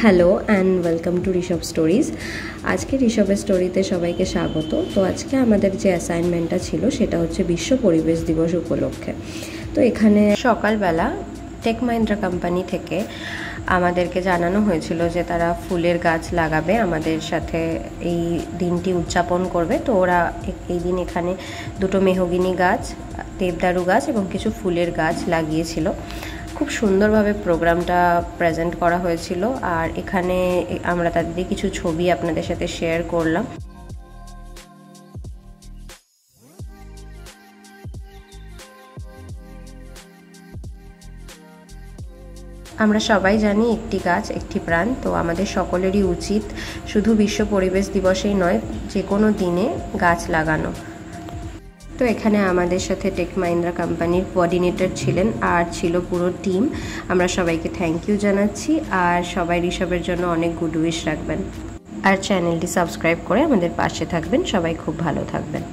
Hello and welcome to Rishabh stories. আজকে ঋষভের স্টোরিতে সবাইকে স্বাগত। তো আজকে আমাদের যে অ্যাসাইনমেন্টটা ছিল সেটা হচ্ছে বিশ্ব পরিবেশ দিবস উপলক্ষে। তো এখানে সকালবেলা টেক মাহিন্দ্রা কোম্পানি থেকে আমাদেরকে জানানো হয়েছিল যে তারা ফুলের গাছ লাগাবে, আমাদের সাথে এই দিনটি উদযাপন করবে। তো ওরা এই দিন এখানে দুটো মেহগিনি গাছ, দেবদারু গাছ এবং কিছু ফুলের গাছ লাগিয়েছিল। খুব সুন্দরভাবে প্রোগ্রামটা প্রেজেন্ট করা হয়েছিল, আর এখানে আমরা তাদের কিছু ছবি আপনাদের সাথে শেয়ার করলাম। আমরা সবাই জানি একটি গাছ একটি প্রাণ। তো আমাদের সকলেরই উচিত শুধু বিশ্ব পরিবেশ দিবসেই নয়, যে কোনো দিনে গাছ লাগানো। তো এখানে আমাদের সাথে টেক মাহিন্দ্রা কোম্পানির কোঅর্ডিনেটর ছিলেন আর ছিল পুরো টিম। আমরা সবাইকে থ্যাংক ইউ জানাচ্ছি, আর সবাই ঋষভের জন্য অনেক গুড উইশ রাখবেন, আর চ্যানেলটি সাবস্ক্রাইব করে আমাদের পাশে থাকবেন। সবাই খুব ভালো থাকবেন।